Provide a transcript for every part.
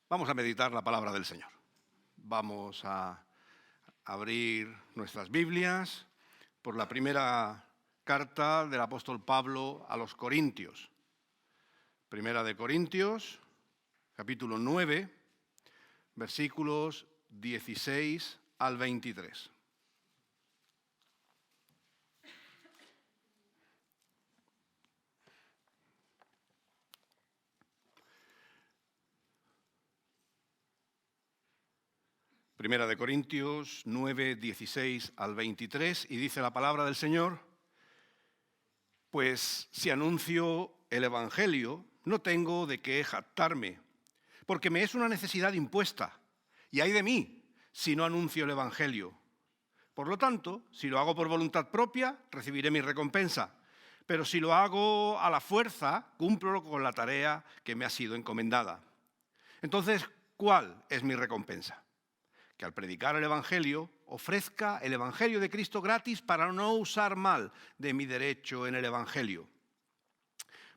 Vamos a meditar la palabra del Señor. Vamos a abrir nuestras Biblias por la primera carta del apóstol Pablo a los Corintios. Primera de Corintios, capítulo 9, versículos 16 al 23. Primera de Corintios 9, 16 al 23, y dice la palabra del Señor: pues si anuncio el Evangelio, no tengo de qué jactarme, porque me es una necesidad impuesta, y ay de mí si no anuncio el Evangelio. Por lo tanto, si lo hago por voluntad propia, recibiré mi recompensa, pero si lo hago a la fuerza, cumplo con la tarea que me ha sido encomendada. Entonces, ¿cuál es mi recompensa? Que al predicar el Evangelio ofrezca el Evangelio de Cristo gratis para no usar mal de mi derecho en el Evangelio.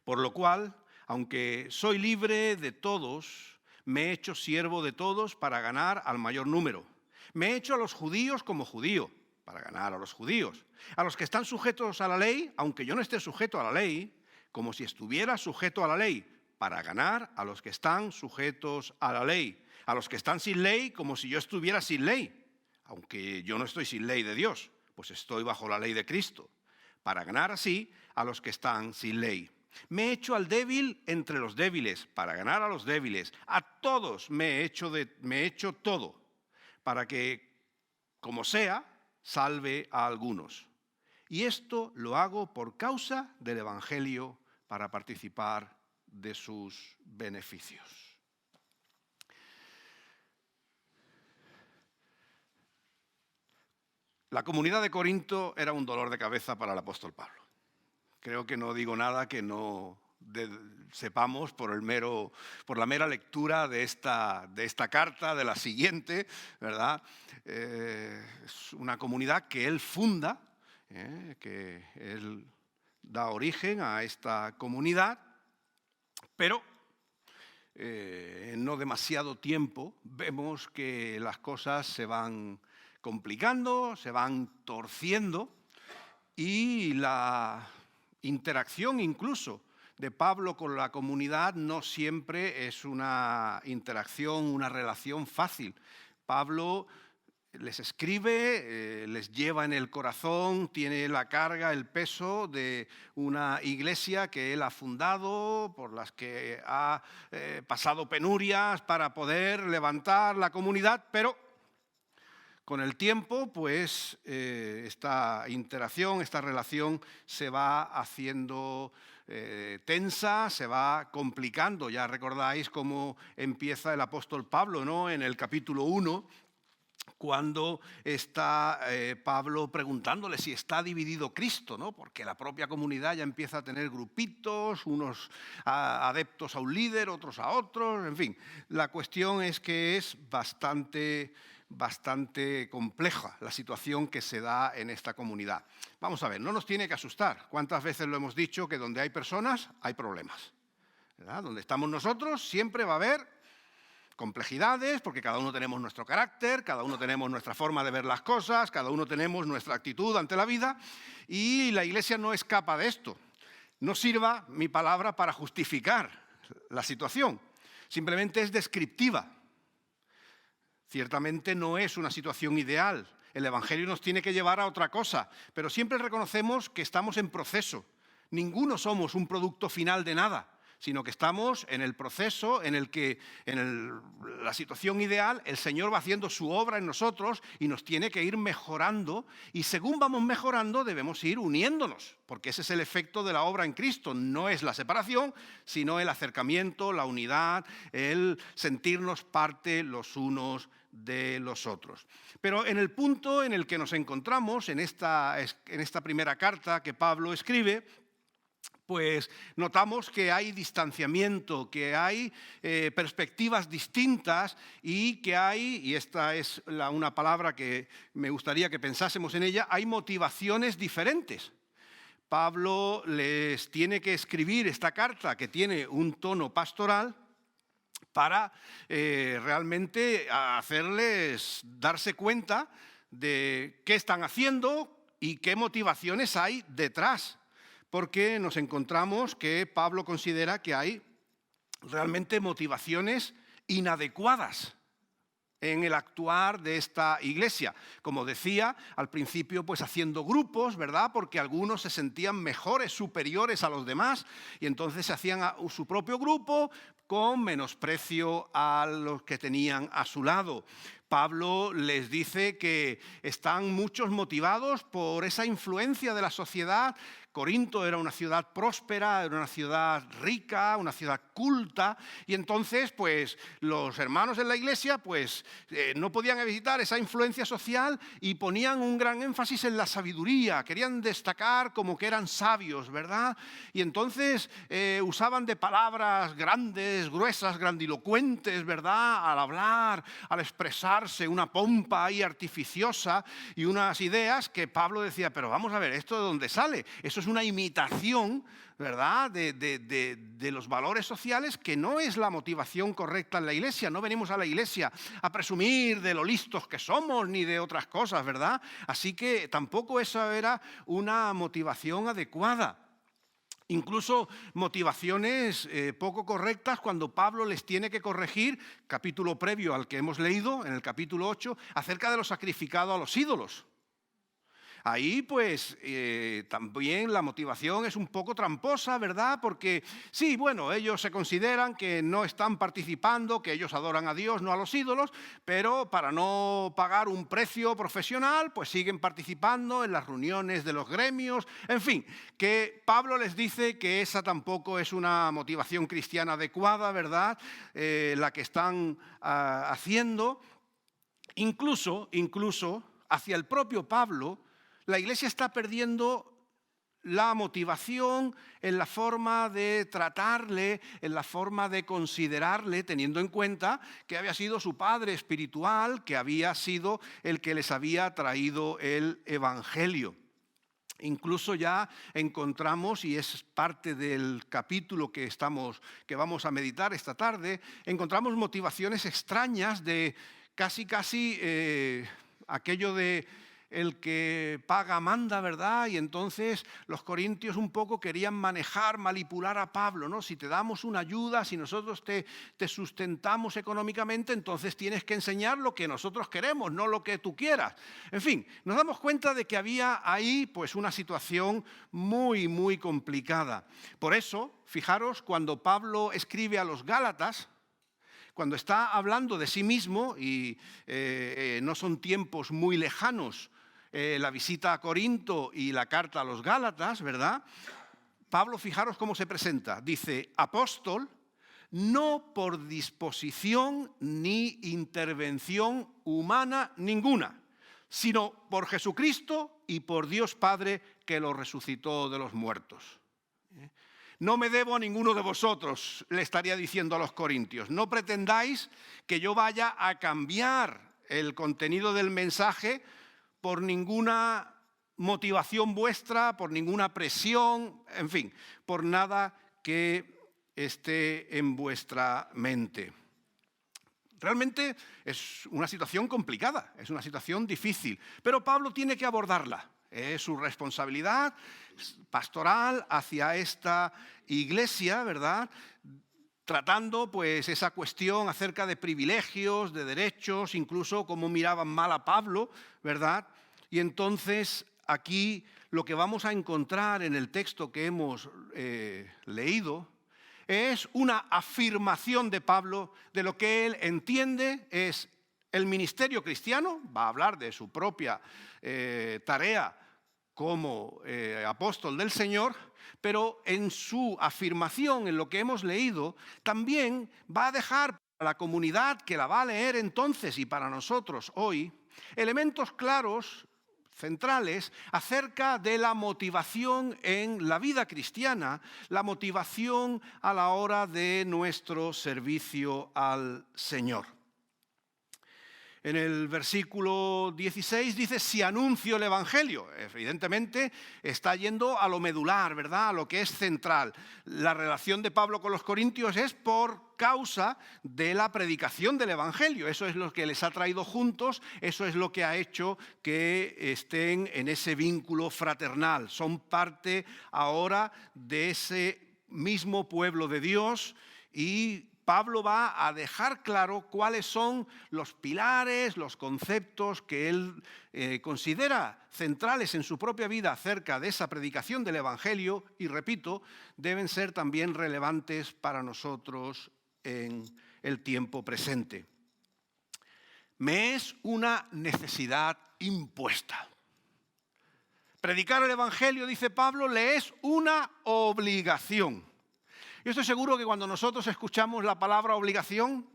Por lo cual, aunque soy libre de todos, me he hecho siervo de todos para ganar al mayor número. Me he hecho a los judíos como judío, para ganar a los judíos. A los que están sujetos a la ley, aunque yo no esté sujeto a la ley, como si estuviera sujeto a la ley, para ganar a los que están sujetos a la ley. A los que están sin ley, como si yo estuviera sin ley, aunque yo no estoy sin ley de Dios, pues estoy bajo la ley de Cristo, para ganar así a los que están sin ley. Me he hecho al débil entre los débiles, para ganar a los débiles. A todos me he hecho todo, para que, como sea, salve a algunos. Y esto lo hago por causa del Evangelio, para participar de sus beneficios. La comunidad de Corinto era un dolor de cabeza para el apóstol Pablo. Creo que no digo nada que no sepamos por la mera lectura de esta carta, de la siguiente, ¿verdad? Es una comunidad que él funda, que él da origen a esta comunidad, pero en no demasiado tiempo vemos que las cosas se van complicando, se van torciendo, y la interacción incluso de Pablo con la comunidad no siempre es una interacción, una relación fácil. Pablo les escribe, les lleva en el corazón, tiene la carga, el peso de una iglesia que él ha fundado, por las que ha pasado penurias para poder levantar la comunidad, pero con el tiempo, pues, esta interacción, esta relación se va haciendo tensa, se va complicando. Ya recordáis cómo empieza el apóstol Pablo, ¿no? En el capítulo 1, cuando está Pablo preguntándole si está dividido Cristo, ¿no? Porque la propia comunidad ya empieza a tener grupitos, unos adeptos a un líder, otros a otros, en fin. La cuestión es que es bastante compleja la situación que se da en esta comunidad. Vamos a ver, no nos tiene que asustar. ¿Cuántas veces lo hemos dicho que donde hay personas hay problemas? ¿Verdad? Donde estamos nosotros siempre va a haber complejidades, porque cada uno tenemos nuestro carácter, cada uno tenemos nuestra forma de ver las cosas, cada uno tenemos nuestra actitud ante la vida, y la Iglesia no escapa de esto. No sirva mi palabra para justificar la situación, simplemente es descriptiva. Ciertamente no es una situación ideal. El Evangelio nos tiene que llevar a otra cosa, pero siempre reconocemos que estamos en proceso. Ninguno somos un producto final de nada, sino que estamos en el proceso en el que, la situación ideal, el Señor va haciendo su obra en nosotros y nos tiene que ir mejorando, y según vamos mejorando debemos ir uniéndonos, porque ese es el efecto de la obra en Cristo. No es la separación, sino el acercamiento, la unidad, el sentirnos parte los unos de los otros. Pero en el punto en el que nos encontramos, en esta primera carta que Pablo escribe, pues notamos que hay distanciamiento, que hay perspectivas distintas, y que hay, y esta es una palabra que me gustaría que pensásemos en ella, hay motivaciones diferentes. Pablo les tiene que escribir esta carta, que tiene un tono pastoral, para realmente hacerles darse cuenta de qué están haciendo y qué motivaciones hay detrás. Porque nos encontramos que Pablo considera que hay realmente motivaciones inadecuadas en el actuar de esta iglesia. Como decía, al principio pues haciendo grupos, ¿verdad? Porque algunos se sentían mejores, superiores a los demás, y entonces se hacían su propio grupo con menosprecio a los que tenían a su lado. Pablo les dice que están muchos motivados por esa influencia de la sociedad. Corinto era una ciudad próspera, era una ciudad rica, una ciudad culta, y entonces pues los hermanos en la iglesia pues no podían evitar esa influencia social y ponían un gran énfasis en la sabiduría, querían destacar como que eran sabios, ¿verdad? Y entonces usaban de palabras grandes, gruesas, grandilocuentes, ¿verdad? Al hablar, al expresarse, una pompa ahí artificiosa y unas ideas que Pablo decía, pero vamos a ver, ¿esto de dónde sale? Eso es una imitación, ¿verdad?, de los valores sociales, que no es la motivación correcta en la iglesia. No venimos a la iglesia a presumir de lo listos que somos ni de otras cosas, ¿verdad? Así que tampoco esa era una motivación adecuada. Incluso motivaciones poco correctas cuando Pablo les tiene que corregir, capítulo previo al que hemos leído, en el capítulo 8, acerca de lo sacrificado a los ídolos. Ahí pues también la motivación es un poco tramposa, ¿verdad? Porque sí, bueno, ellos se consideran que no están participando, que ellos adoran a Dios, no a los ídolos, pero para no pagar un precio profesional, pues siguen participando en las reuniones de los gremios. En fin, que Pablo les dice que esa tampoco es una motivación cristiana adecuada, ¿verdad? La que están haciendo. Incluso hacia el propio Pablo, la iglesia está perdiendo la motivación en la forma de tratarle, en la forma de considerarle, teniendo en cuenta que había sido su padre espiritual, que había sido el que les había traído el evangelio. Incluso ya encontramos, y es parte del capítulo que vamos a meditar esta tarde, encontramos motivaciones extrañas de casi aquello de el que paga manda, ¿verdad? Y entonces los corintios un poco querían manipular a Pablo, ¿no? Si te damos una ayuda, si nosotros te sustentamos económicamente, entonces tienes que enseñar lo que nosotros queremos, no lo que tú quieras. En fin, nos damos cuenta de que había ahí pues una situación muy, muy complicada. Por eso, fijaros, cuando Pablo escribe a los Gálatas, cuando está hablando de sí mismo, y no son tiempos muy lejanos, la visita a Corinto y la carta a los Gálatas, ¿verdad? Pablo, fijaros cómo se presenta. Dice, apóstol, no por disposición ni intervención humana ninguna, sino por Jesucristo y por Dios Padre que lo resucitó de los muertos. No me debo a ninguno de vosotros, le estaría diciendo a los corintios. No pretendáis que yo vaya a cambiar el contenido del mensaje por ninguna motivación vuestra, por ninguna presión, en fin, por nada que esté en vuestra mente. Realmente es una situación complicada, es una situación difícil, pero Pablo tiene que abordarla. Es su responsabilidad pastoral hacia esta iglesia, ¿verdad? Tratando pues esa cuestión acerca de privilegios, de derechos, incluso cómo miraban mal a Pablo, ¿verdad? Y entonces aquí lo que vamos a encontrar en el texto que hemos leído es una afirmación de Pablo de lo que él entiende es el ministerio cristiano. Va a hablar de su propia tarea como apóstol del Señor, pero en su afirmación, en lo que hemos leído, también va a dejar para la comunidad que la va a leer entonces y para nosotros hoy, elementos claros, centrales, acerca de la motivación en la vida cristiana, la motivación a la hora de nuestro servicio al Señor. En el versículo 16 dice, si anuncio el Evangelio. Evidentemente está yendo a lo medular, ¿verdad? A lo que es central. La relación de Pablo con los corintios es por causa de la predicación del Evangelio. Eso es lo que les ha traído juntos, eso es lo que ha hecho que estén en ese vínculo fraternal. Son parte ahora de ese mismo pueblo de Dios y Pablo va a dejar claro cuáles son los pilares, los conceptos que él considera centrales en su propia vida acerca de esa predicación del Evangelio y, repito, deben ser también relevantes para nosotros en el tiempo presente. Me es una necesidad impuesta. Predicar el Evangelio, dice Pablo, le es una obligación. Yo estoy seguro que cuando nosotros escuchamos la palabra obligación,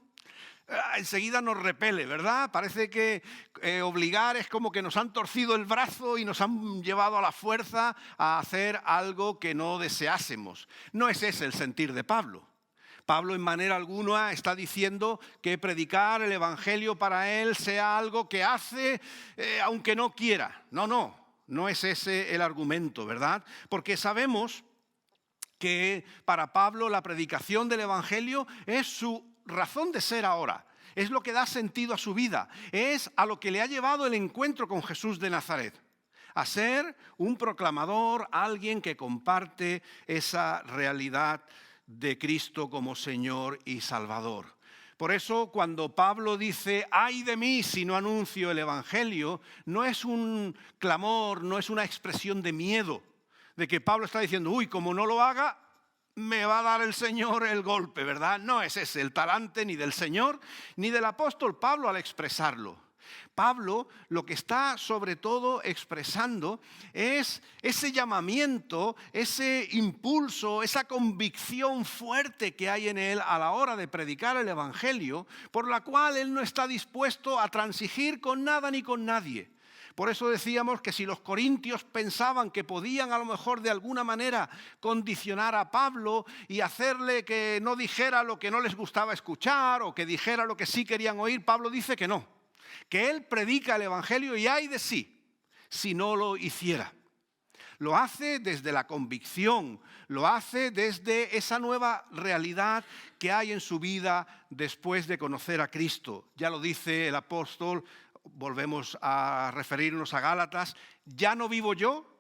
enseguida nos repele, ¿verdad? Parece que obligar es como que nos han torcido el brazo y nos han llevado a la fuerza a hacer algo que no deseásemos. No es ese el sentir de Pablo. Pablo en manera alguna está diciendo que predicar el Evangelio para él sea algo que hace aunque no quiera. No es ese el argumento, ¿verdad? Porque sabemos que para Pablo la predicación del Evangelio es su razón de ser ahora, es lo que da sentido a su vida, es a lo que le ha llevado el encuentro con Jesús de Nazaret, a ser un proclamador, alguien que comparte esa realidad de Cristo como Señor y Salvador. Por eso cuando Pablo dice, ¡ay de mí si no anuncio el Evangelio!, no es un clamor, no es una expresión de miedo, de que Pablo está diciendo, uy, como no lo haga, me va a dar el Señor el golpe, ¿verdad? No es ese el talante ni del Señor ni del apóstol Pablo al expresarlo. Pablo lo que está sobre todo expresando es ese llamamiento, ese impulso, esa convicción fuerte que hay en él a la hora de predicar el Evangelio, por la cual él no está dispuesto a transigir con nada ni con nadie. Por eso decíamos que si los corintios pensaban que podían a lo mejor de alguna manera condicionar a Pablo y hacerle que no dijera lo que no les gustaba escuchar o que dijera lo que sí querían oír, Pablo dice que no, que él predica el Evangelio y ay de sí si no lo hiciera. Lo hace desde la convicción, lo hace desde esa nueva realidad que hay en su vida después de conocer a Cristo. Ya lo dice el apóstol. Volvemos a referirnos a Gálatas, ya no vivo yo,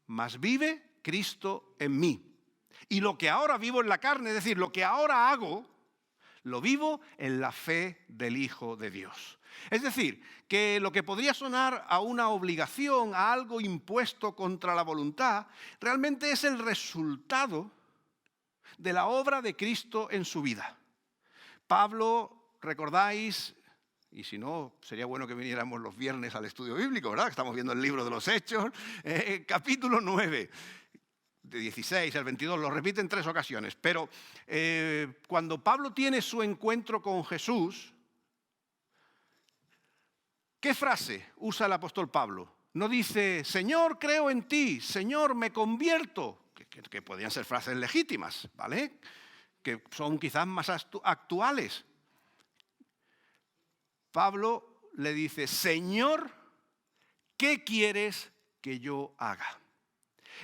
mas vive Cristo en mí. Y lo que ahora vivo en la carne, es decir, lo que ahora hago, lo vivo en la fe del Hijo de Dios. Es decir, que lo que podría sonar a una obligación, a algo impuesto contra la voluntad, realmente es el resultado de la obra de Cristo en su vida. Pablo, recordáis, y si no, sería bueno que viniéramos los viernes al estudio bíblico, ¿verdad? Estamos viendo el libro de los Hechos, capítulo 9, de 16 al 22, lo repite en 3 ocasiones. Pero cuando Pablo tiene su encuentro con Jesús, ¿qué frase usa el apóstol Pablo? No dice, Señor, creo en ti, Señor, me convierto, que podrían ser frases legítimas, ¿vale? Que son quizás más actuales. Pablo le dice, Señor, ¿qué quieres que yo haga?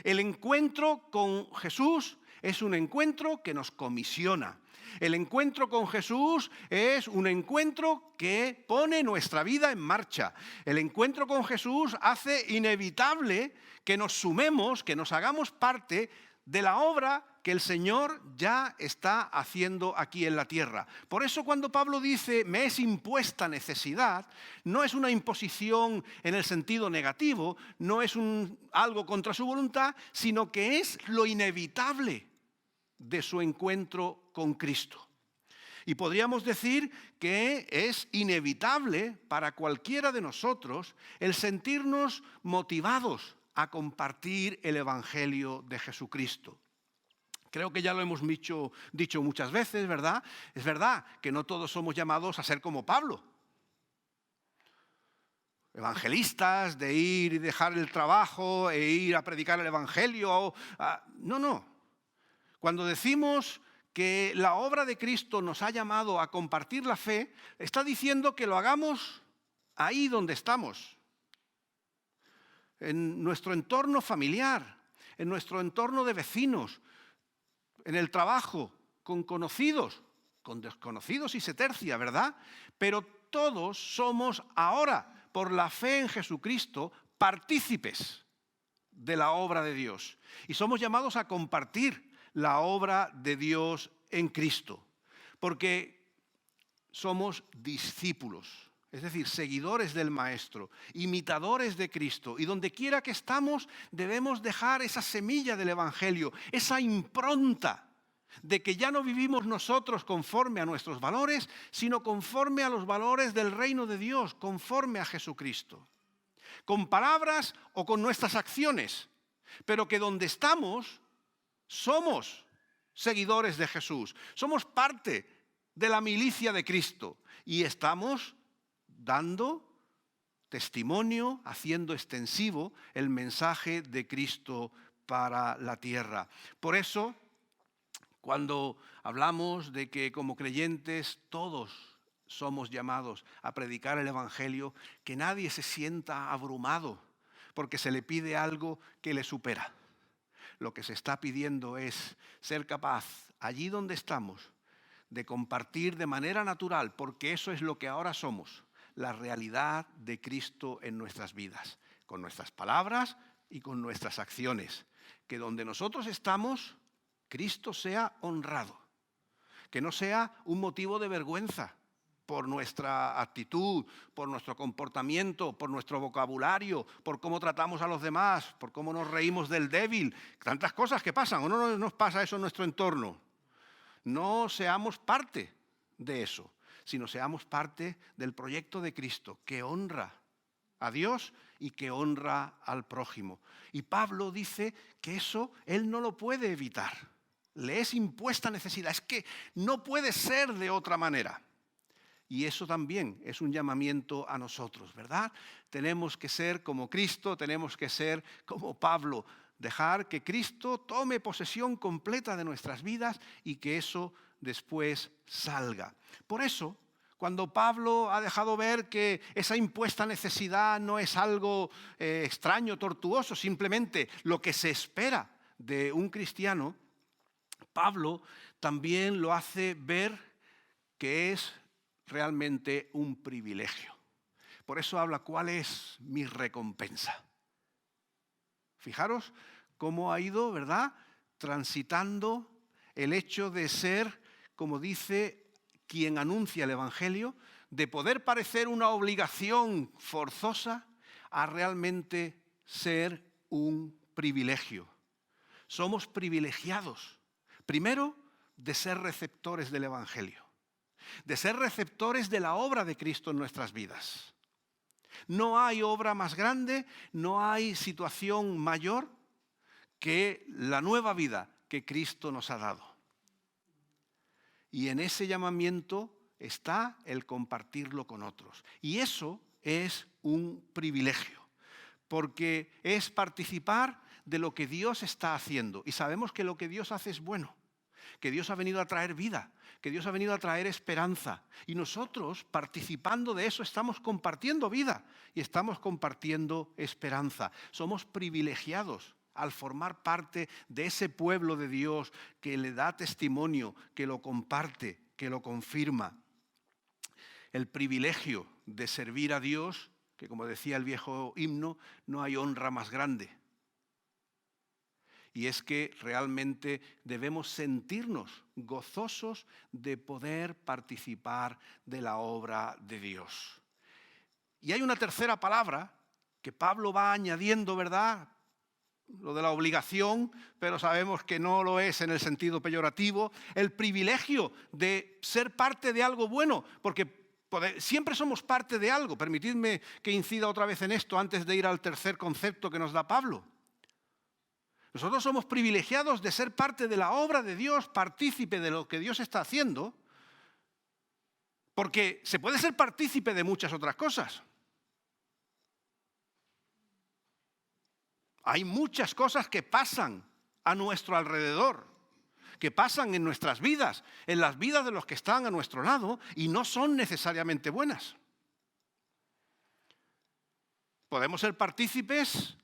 El encuentro con Jesús es un encuentro que nos comisiona. El encuentro con Jesús es un encuentro que pone nuestra vida en marcha. El encuentro con Jesús hace inevitable que nos sumemos, que nos hagamos parte de la obra que el Señor ya está haciendo aquí en la tierra. Por eso cuando Pablo dice, me es impuesta necesidad, no es una imposición en el sentido negativo, no es algo contra su voluntad, sino que es lo inevitable de su encuentro con Cristo. Y podríamos decir que es inevitable para cualquiera de nosotros el sentirnos motivados a compartir el Evangelio de Jesucristo. Creo que ya lo hemos dicho muchas veces, ¿verdad? Es verdad que no todos somos llamados a ser como Pablo. Evangelistas, de ir y dejar el trabajo e ir a predicar el Evangelio. No. Cuando decimos que la obra de Cristo nos ha llamado a compartir la fe, está diciendo que lo hagamos ahí donde estamos, en nuestro entorno familiar, en nuestro entorno de vecinos, en el trabajo, con conocidos, con desconocidos y se tercia, ¿verdad? Pero todos somos ahora, por la fe en Jesucristo, partícipes de la obra de Dios. Y somos llamados a compartir la obra de Dios en Cristo, porque somos discípulos. Es decir, seguidores del Maestro, imitadores de Cristo. Y donde quiera que estamos, debemos dejar esa semilla del Evangelio, esa impronta de que ya no vivimos nosotros conforme a nuestros valores, sino conforme a los valores del reino de Dios, conforme a Jesucristo. Con palabras o con nuestras acciones, pero que donde estamos somos seguidores de Jesús, somos parte de la milicia de Cristo y estamos dando testimonio, haciendo extensivo el mensaje de Cristo para la tierra. Por eso, cuando hablamos de que como creyentes todos somos llamados a predicar el Evangelio, que nadie se sienta abrumado porque se le pide algo que le supera. Lo que se está pidiendo es ser capaz, allí donde estamos, de compartir de manera natural, porque eso es lo que ahora somos, la realidad de Cristo en nuestras vidas, con nuestras palabras y con nuestras acciones. Que donde nosotros estamos, Cristo sea honrado, que no sea un motivo de vergüenza por nuestra actitud, por nuestro comportamiento, por nuestro vocabulario, por cómo tratamos a los demás, por cómo nos reímos del débil, tantas cosas que pasan, ¿o no nos pasa eso en nuestro entorno? No seamos parte de eso, sino seamos parte del proyecto de Cristo, que honra a Dios y que honra al prójimo. Y Pablo dice que eso él no lo puede evitar. Le es impuesta necesidad, es que no puede ser de otra manera. Y eso también es un llamamiento a nosotros, ¿verdad? Tenemos que ser como Cristo, tenemos que ser como Pablo, dejar que Cristo tome posesión completa de nuestras vidas y que eso después salga. Por eso, cuando Pablo ha dejado ver que esa impuesta necesidad no es algo extraño, tortuoso, simplemente lo que se espera de un cristiano, Pablo también lo hace ver que es realmente un privilegio. Por eso habla, ¿cuál es mi recompensa? Fijaros cómo ha ido, ¿verdad?, transitando el hecho de ser, como dice quien anuncia el Evangelio, de poder parecer una obligación forzosa a realmente ser un privilegio. Somos privilegiados, primero, de ser receptores del Evangelio, de ser receptores de la obra de Cristo en nuestras vidas. No hay obra más grande, no hay situación mayor que la nueva vida que Cristo nos ha dado. Y en ese llamamiento está el compartirlo con otros. Y eso es un privilegio, porque es participar de lo que Dios está haciendo. Y sabemos que lo que Dios hace es bueno, que Dios ha venido a traer vida, que Dios ha venido a traer esperanza. Y nosotros, participando de eso, estamos compartiendo vida y estamos compartiendo esperanza. Somos privilegiados al formar parte de ese pueblo de Dios que le da testimonio, que lo comparte, que lo confirma. El privilegio de servir a Dios, que como decía el viejo himno, no hay honra más grande. Y es que realmente debemos sentirnos gozosos de poder participar de la obra de Dios. Y hay una tercera palabra que Pablo va añadiendo, ¿verdad?, lo de la obligación, pero sabemos que no lo es en el sentido peyorativo, el privilegio de ser parte de algo bueno, porque siempre somos parte de algo. Permitidme que incida otra vez en esto antes de ir al tercer concepto que nos da Pablo. Nosotros somos privilegiados de ser parte de la obra de Dios, partícipe de lo que Dios está haciendo, porque se puede ser partícipe de muchas otras cosas. Hay muchas cosas que pasan a nuestro alrededor, que pasan en nuestras vidas, en las vidas de los que están a nuestro lado y no son necesariamente buenas. Podemos ser partícipes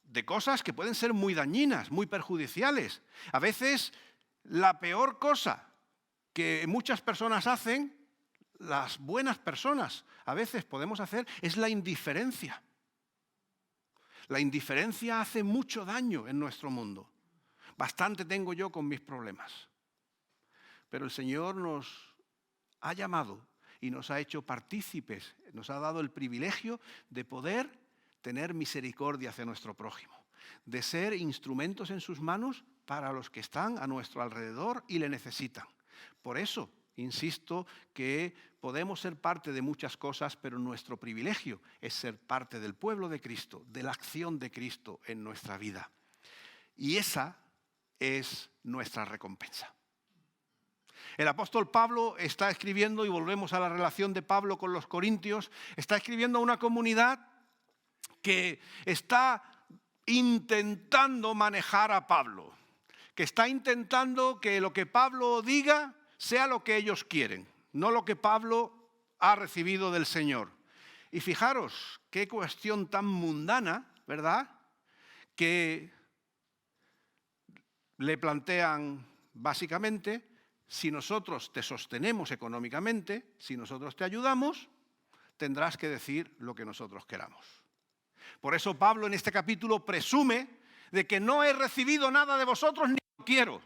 de cosas que pueden ser muy dañinas, muy perjudiciales. A veces la peor cosa que muchas personas hacen, las buenas personas a veces podemos hacer, es la indiferencia. La indiferencia hace mucho daño en nuestro mundo. Bastante tengo yo con mis problemas. Pero el Señor nos ha llamado y nos ha hecho partícipes, nos ha dado el privilegio de poder tener misericordia hacia nuestro prójimo, de ser instrumentos en sus manos para los que están a nuestro alrededor y le necesitan. Por eso, insisto, que podemos ser parte de muchas cosas, pero nuestro privilegio es ser parte del pueblo de Cristo, de la acción de Cristo en nuestra vida. Y esa es nuestra recompensa. El apóstol Pablo está escribiendo, y volvemos a la relación de Pablo con los corintios, está escribiendo a una comunidad que está intentando manejar a Pablo, que está intentando que lo que Pablo diga sea lo que ellos quieren, no lo que Pablo ha recibido del Señor. Y fijaros qué cuestión tan mundana, ¿verdad?, que le plantean básicamente: si nosotros te sostenemos económicamente, si nosotros te ayudamos, tendrás que decir lo que nosotros queramos. Por eso Pablo en este capítulo presume de que no he recibido nada de vosotros ni lo quiero.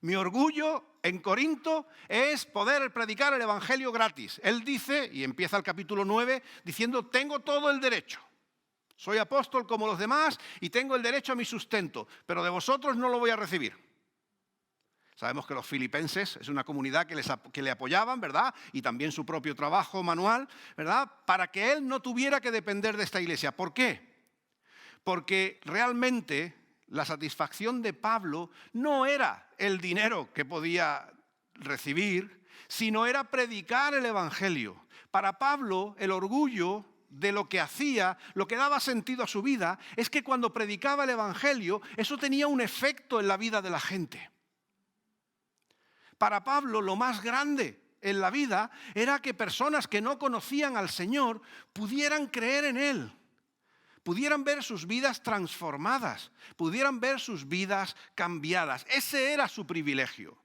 Mi orgullo en Corinto es poder predicar el evangelio gratis. Él dice, y empieza el capítulo 9, diciendo: tengo todo el derecho. Soy apóstol como los demás y tengo el derecho a mi sustento, pero de vosotros no lo voy a recibir. Sabemos que los filipenses es una comunidad que le apoyaban, ¿verdad? Y también su propio trabajo manual, ¿verdad? Para que él no tuviera que depender de esta iglesia. ¿Por qué? Porque realmente la satisfacción de Pablo no era el dinero que podía recibir, sino era predicar el evangelio. Para Pablo, el orgullo de lo que hacía, lo que daba sentido a su vida, es que cuando predicaba el evangelio, eso tenía un efecto en la vida de la gente. Para Pablo, lo más grande en la vida era que personas que no conocían al Señor pudieran creer en Él, pudieran ver sus vidas transformadas, pudieran ver sus vidas cambiadas. Ese era su privilegio,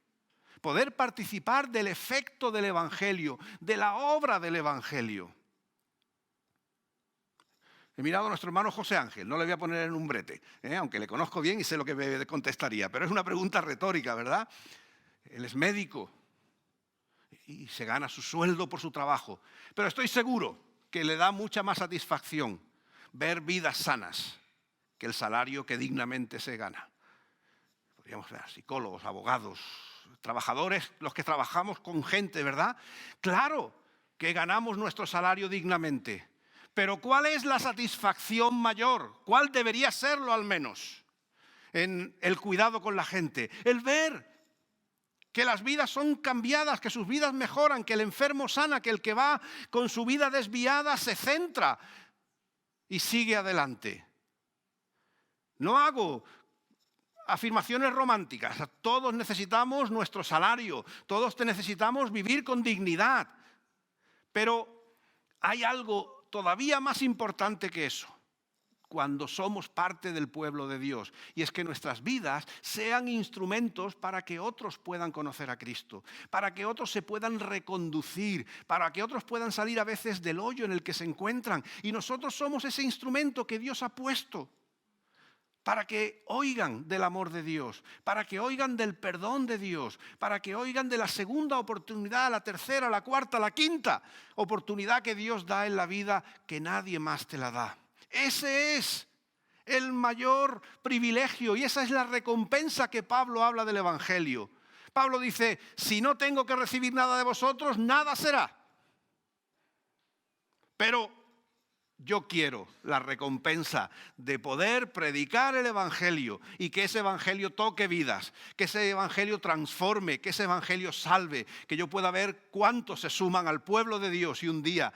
poder participar del efecto del Evangelio, de la obra del Evangelio. He mirado a nuestro hermano José Ángel, no le voy a poner en un brete, aunque le conozco bien y sé lo que me contestaría, pero es una pregunta retórica, ¿verdad? Él es médico y se gana su sueldo por su trabajo, pero estoy seguro que le da mucha más satisfacción ver vidas sanas que el salario que dignamente se gana. Podríamos ver psicólogos, abogados, trabajadores, los que trabajamos con gente, ¿verdad? Claro que ganamos nuestro salario dignamente, pero ¿cuál es la satisfacción mayor? ¿Cuál debería serlo al menos en el cuidado con la gente? El ver que las vidas son cambiadas, que sus vidas mejoran, que el enfermo sana, que el que va con su vida desviada se centra y sigue adelante. No hago afirmaciones románticas. Todos necesitamos nuestro salario, todos necesitamos vivir con dignidad. Pero hay algo todavía más importante que eso cuando somos parte del pueblo de Dios, y es que nuestras vidas sean instrumentos para que otros puedan conocer a Cristo, para que otros se puedan reconducir, para que otros puedan salir a veces del hoyo en el que se encuentran, y nosotros somos ese instrumento que Dios ha puesto para que oigan del amor de Dios, para que oigan del perdón de Dios, para que oigan de la segunda oportunidad, la tercera, la cuarta, la quinta oportunidad que Dios da en la vida, que nadie más te la da. Ese es el mayor privilegio y esa es la recompensa que Pablo habla del Evangelio. Pablo dice: si no tengo que recibir nada de vosotros, nada será. Pero yo quiero la recompensa de poder predicar el Evangelio y que ese Evangelio toque vidas, que ese Evangelio transforme, que ese Evangelio salve, que yo pueda ver cuántos se suman al pueblo de Dios y un día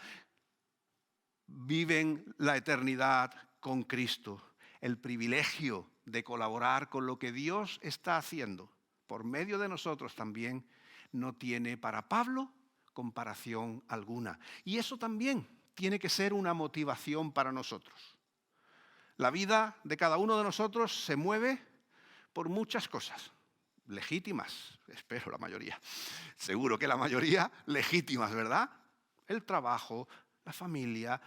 viven la eternidad con Cristo. El privilegio de colaborar con lo que Dios está haciendo por medio de nosotros también, no tiene para Pablo comparación alguna. Y eso también tiene que ser una motivación para nosotros. La vida de cada uno de nosotros se mueve por muchas cosas, legítimas, espero la mayoría, seguro que la mayoría legítimas, ¿verdad? El trabajo, la familia,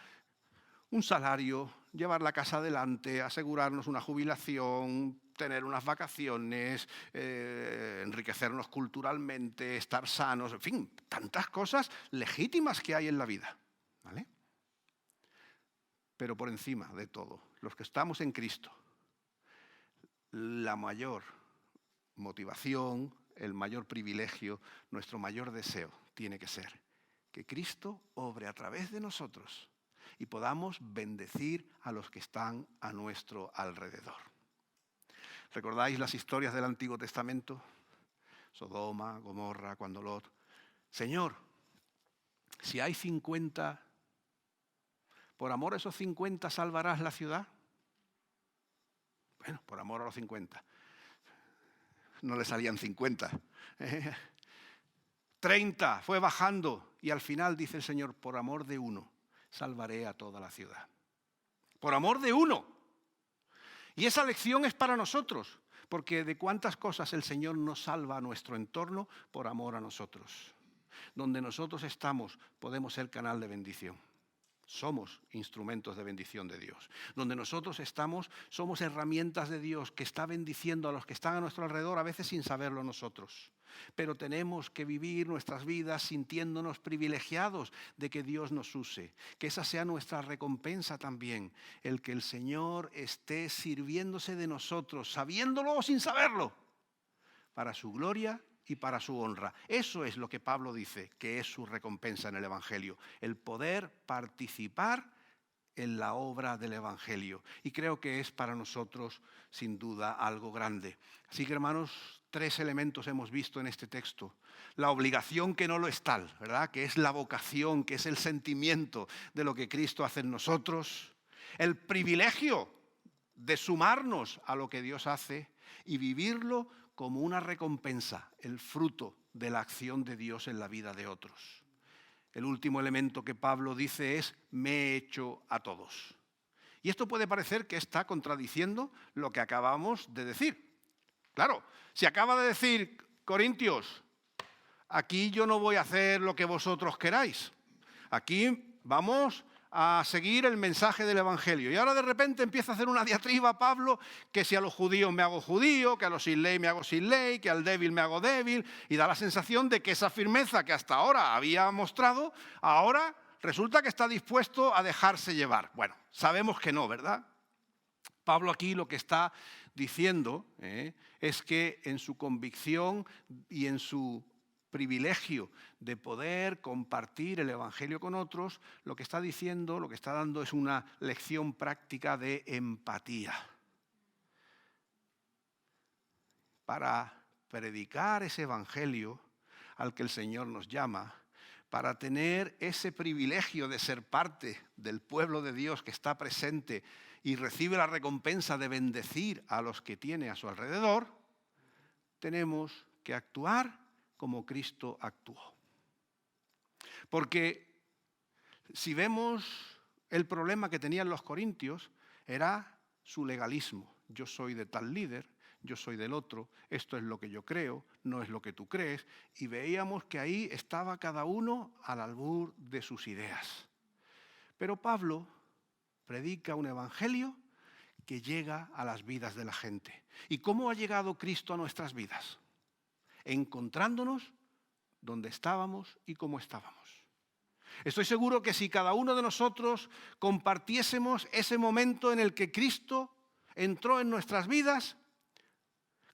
un salario, llevar la casa adelante, asegurarnos una jubilación, tener unas vacaciones, enriquecernos culturalmente, estar sanos, en fin, tantas cosas legítimas que hay en la vida, ¿vale? Pero por encima de todo, los que estamos en Cristo, la mayor motivación, el mayor privilegio, nuestro mayor deseo tiene que ser que Cristo obre a través de nosotros y podamos bendecir a los que están a nuestro alrededor. ¿Recordáis las historias del Antiguo Testamento? Sodoma, Gomorra, cuando Lot. Señor, si hay 50, ¿por amor a esos 50 salvarás la ciudad? Bueno, por amor a los 50. No le salían 50. 30, fue bajando y al final dice el Señor, por amor de uno, salvaré a toda la ciudad. Por amor de uno. Y esa lección es para nosotros, porque de cuántas cosas el Señor nos salva a nuestro entorno por amor a nosotros. Donde nosotros estamos podemos ser canal de bendición. Somos instrumentos de bendición de Dios. Donde nosotros estamos, somos herramientas de Dios que está bendiciendo a los que están a nuestro alrededor, a veces sin saberlo nosotros. Pero tenemos que vivir nuestras vidas sintiéndonos privilegiados de que Dios nos use. Que esa sea nuestra recompensa también. El que el Señor esté sirviéndose de nosotros, sabiéndolo o sin saberlo, para su gloria y para su honra. Eso es lo que Pablo dice que es su recompensa en el Evangelio, el poder participar en la obra del Evangelio. Y creo que es para nosotros, sin duda, algo grande. Así que, hermanos, 3 elementos hemos visto en este texto. La obligación que no lo es tal, ¿verdad? Que es la vocación, que es el sentimiento de lo que Cristo hace en nosotros. El privilegio de sumarnos a lo que Dios hace y vivirlo como una recompensa, el fruto de la acción de Dios en la vida de otros. El último elemento que Pablo dice es, me he hecho a todos. Y esto puede parecer que está contradiciendo lo que acabamos de decir. Claro, si acaba de decir, Corintios, aquí yo no voy a hacer lo que vosotros queráis. Aquí vamos a seguir el mensaje del Evangelio. Y ahora de repente empieza a hacer una diatriba Pablo, que si a los judíos me hago judío, que a los sin ley me hago sin ley, que al débil me hago débil, y da la sensación de que esa firmeza que hasta ahora había mostrado, ahora resulta que está dispuesto a dejarse llevar. Bueno, sabemos que no, ¿verdad? Pablo aquí lo que está diciendo es que en su convicción y en su privilegio de poder compartir el Evangelio con otros, lo que está diciendo, lo que está dando es una lección práctica de empatía. Para predicar ese Evangelio al que el Señor nos llama, para tener ese privilegio de ser parte del pueblo de Dios que está presente y recibe la recompensa de bendecir a los que tiene a su alrededor, tenemos que actuar como Cristo actuó. Porque si vemos el problema que tenían los corintios, era su legalismo. Yo soy de tal líder, yo soy del otro, esto es lo que yo creo, no es lo que tú crees. Y veíamos que ahí estaba cada uno al albur de sus ideas. Pero Pablo predica un evangelio que llega a las vidas de la gente. ¿Y cómo ha llegado Cristo a nuestras vidas? Encontrándonos donde estábamos y cómo estábamos. Estoy seguro que si cada uno de nosotros compartiésemos ese momento en el que Cristo entró en nuestras vidas,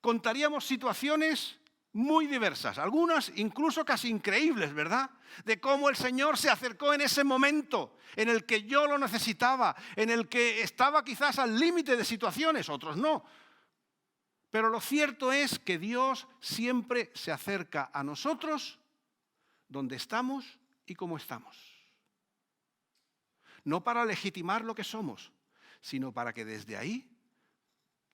contaríamos situaciones muy diversas, algunas incluso casi increíbles, ¿verdad? De cómo el Señor se acercó en ese momento en el que yo lo necesitaba, en el que estaba quizás al límite de situaciones, otros no. Pero lo cierto es que Dios siempre se acerca a nosotros donde estamos y cómo estamos. No para legitimar lo que somos, sino para que desde ahí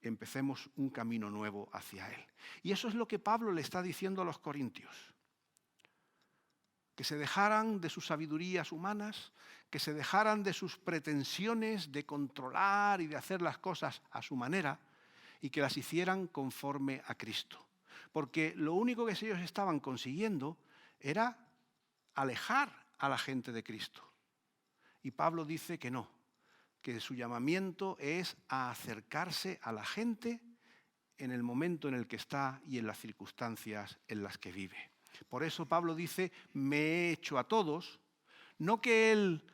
empecemos un camino nuevo hacia Él. Y eso es lo que Pablo le está diciendo a los corintios. Que se dejaran de sus sabidurías humanas, que se dejaran de sus pretensiones de controlar y de hacer las cosas a su manera y que las hicieran conforme a Cristo. Porque lo único que ellos estaban consiguiendo era alejar a la gente de Cristo. Y Pablo dice que no, que su llamamiento es a acercarse a la gente en el momento en el que está y en las circunstancias en las que vive. Por eso Pablo dice, me he hecho a todos, no que él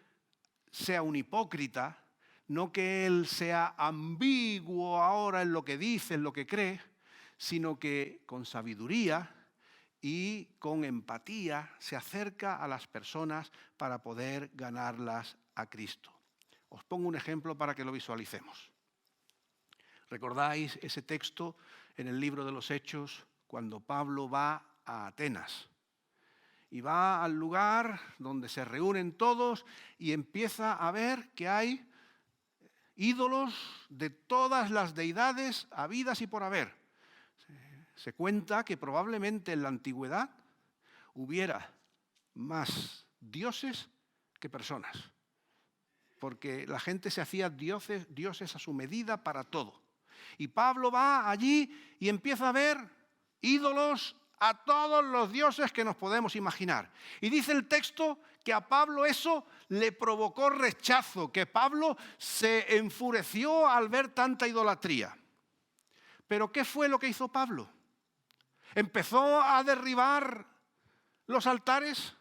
sea un hipócrita, no que él sea ambiguo ahora en lo que dice, en lo que cree, sino que con sabiduría y con empatía se acerca a las personas para poder ganarlas a Cristo. Os pongo un ejemplo para que lo visualicemos. ¿Recordáis ese texto en el libro de los Hechos cuando Pablo va a Atenas? Y va al lugar donde se reúnen todos y empieza a ver que hay ídolos de todas las deidades habidas y por haber. Se cuenta que probablemente en la antigüedad hubiera más dioses que personas, porque la gente se hacía dioses a su medida para todo. Y Pablo va allí y empieza a ver ídolos a todos los dioses que nos podemos imaginar. Y dice el texto que a Pablo eso le provocó rechazo, que Pablo se enfureció al ver tanta idolatría. ¿Pero qué fue lo que hizo Pablo? ¿Empezó a derribar los altares?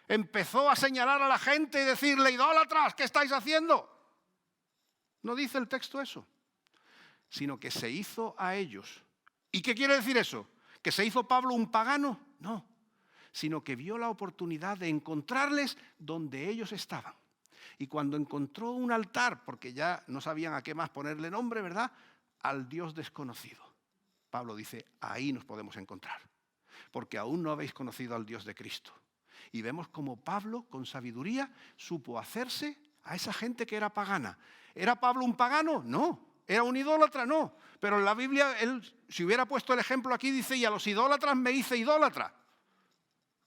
¿Empezó a señalar a la gente y decirle, idólatras, ¿qué estáis haciendo? No dice el texto eso, sino que se hizo a ellos. ¿Y qué quiere decir eso? ¿Que se hizo Pablo un pagano? No, sino que vio la oportunidad de encontrarles donde ellos estaban. Y cuando encontró un altar, porque ya no sabían a qué más ponerle nombre, ¿verdad? Al Dios desconocido. Pablo dice, ahí nos podemos encontrar, porque aún no habéis conocido al Dios de Cristo. Y vemos como Pablo, con sabiduría, supo hacerse a esa gente que era pagana. ¿Era Pablo un pagano? No. ¿Era un idólatra? No. Pero en la Biblia, él, si hubiera puesto el ejemplo aquí, dice, y a los idólatras me hice idólatra.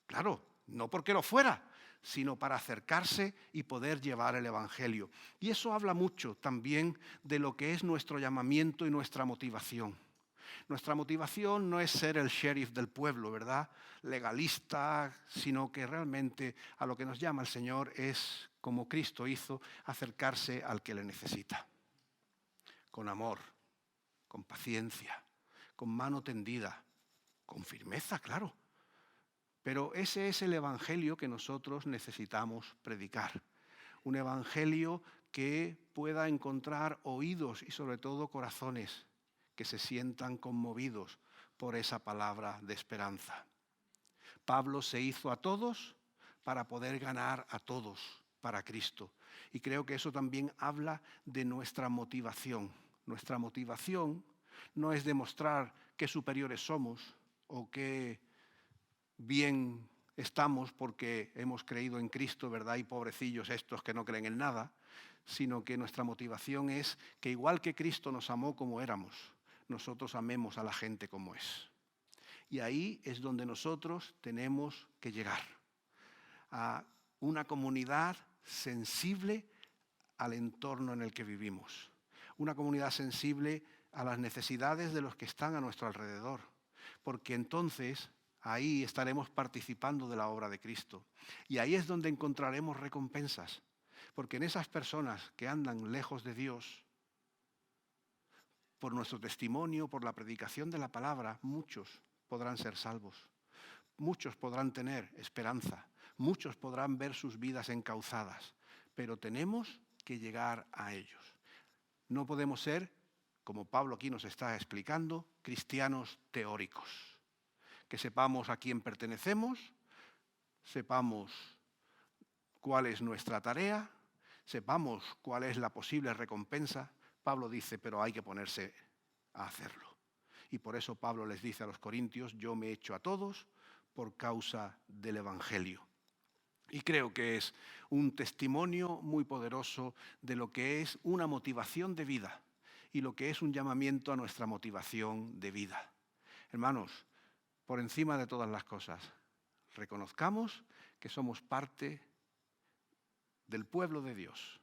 Claro, no porque lo fuera, sino para acercarse y poder llevar el Evangelio. Y eso habla mucho también de lo que es nuestro llamamiento y nuestra motivación. Nuestra motivación no es ser el sheriff del pueblo, ¿verdad? Legalista, sino que realmente a lo que nos llama el Señor es, como Cristo hizo, acercarse al que le necesita. Con amor, con paciencia, con mano tendida, con firmeza, claro. Pero ese es el evangelio que nosotros necesitamos predicar. Un evangelio que pueda encontrar oídos y sobre todo corazones que se sientan conmovidos por esa palabra de esperanza. Pablo se hizo a todos para poder ganar a todos para Cristo. Y creo que eso también habla de nuestra motivación. Nuestra motivación no es demostrar qué superiores somos o qué bien estamos porque hemos creído en Cristo, ¿verdad? Y pobrecillos estos que no creen en nada, sino que nuestra motivación es que igual que Cristo nos amó como éramos, nosotros amemos a la gente como es. Y ahí es donde nosotros tenemos que llegar a una comunidad sensible al entorno en el que vivimos, una comunidad sensible a las necesidades de los que están a nuestro alrededor, porque entonces ahí estaremos participando de la obra de Cristo. Y ahí es donde encontraremos recompensas, porque en esas personas que andan lejos de Dios, por nuestro testimonio, por la predicación de la palabra, muchos podrán ser salvos, muchos podrán tener esperanza, muchos podrán ver sus vidas encauzadas, pero tenemos que llegar a ellos. No podemos ser, como Pablo aquí nos está explicando, cristianos teóricos. Que sepamos a quién pertenecemos, sepamos cuál es nuestra tarea, sepamos cuál es la posible recompensa. Pablo dice, pero hay que ponerse a hacerlo. Y por eso Pablo les dice a los corintios, yo me he hecho a todos por causa del Evangelio. Y creo que es un testimonio muy poderoso de lo que es una motivación de vida y lo que es un llamamiento a nuestra motivación de vida. Hermanos, por encima de todas las cosas, reconozcamos que somos parte del pueblo de Dios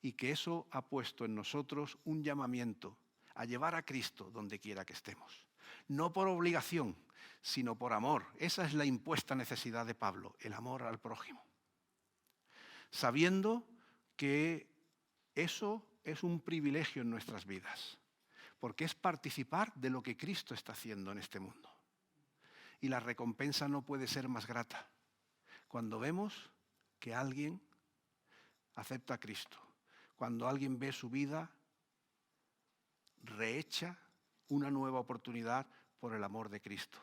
y que eso ha puesto en nosotros un llamamiento a llevar a Cristo donde quiera que estemos. No por obligación, sino por amor. Esa es la impuesta necesidad de Pablo, el amor al prójimo. Sabiendo que eso es un privilegio en nuestras vidas, porque es participar de lo que Cristo está haciendo en este mundo. Y la recompensa no puede ser más grata cuando vemos que alguien acepta a Cristo, cuando alguien ve su vida rehecha una nueva oportunidad por el amor de Cristo.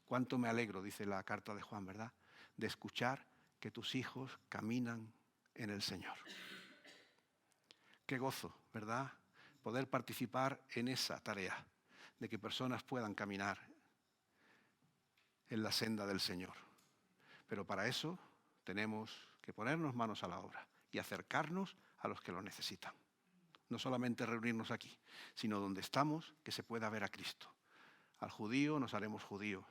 Cuánto me alegro, dice la carta de Juan, ¿verdad?, de escuchar que tus hijos caminan en el Señor. Qué gozo, ¿verdad?, poder participar en esa tarea de que personas puedan caminar en la senda del Señor. Pero para eso tenemos que ponernos manos a la obra y acercarnos a los que lo necesitan. No solamente reunirnos aquí, sino donde estamos, que se pueda ver a Cristo. Al judío nos haremos judío,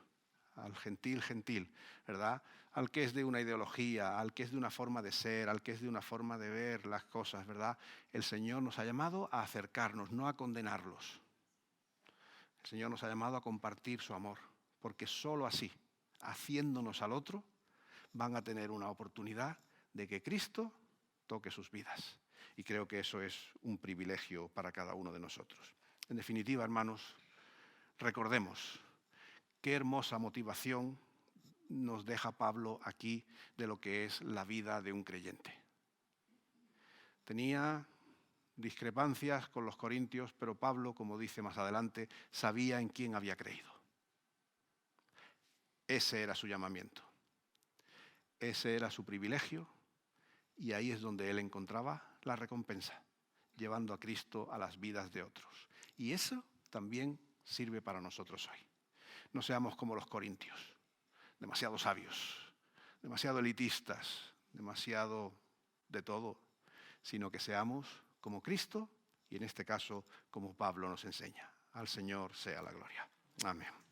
al gentil, gentil, ¿verdad? Al que es de una ideología, al que es de una forma de ser, al que es de una forma de ver las cosas, ¿verdad? El Señor nos ha llamado a acercarnos, no a condenarlos. El Señor nos ha llamado a compartir su amor, porque solo así, haciéndonos al otro, van a tener una oportunidad de que Cristo toque sus vidas. Y creo que eso es un privilegio para cada uno de nosotros. En definitiva, hermanos, recordemos qué hermosa motivación nos deja Pablo aquí de lo que es la vida de un creyente. Tenía discrepancias con los corintios, pero Pablo, como dice más adelante, sabía en quién había creído. Ese era su llamamiento. Ese era su privilegio y ahí es donde él encontraba la recompensa, llevando a Cristo a las vidas de otros. Y eso también sirve para nosotros hoy. No seamos como los corintios, demasiado sabios, demasiado elitistas, demasiado de todo, sino que seamos como Cristo y en este caso como Pablo nos enseña. Al Señor sea la gloria. Amén.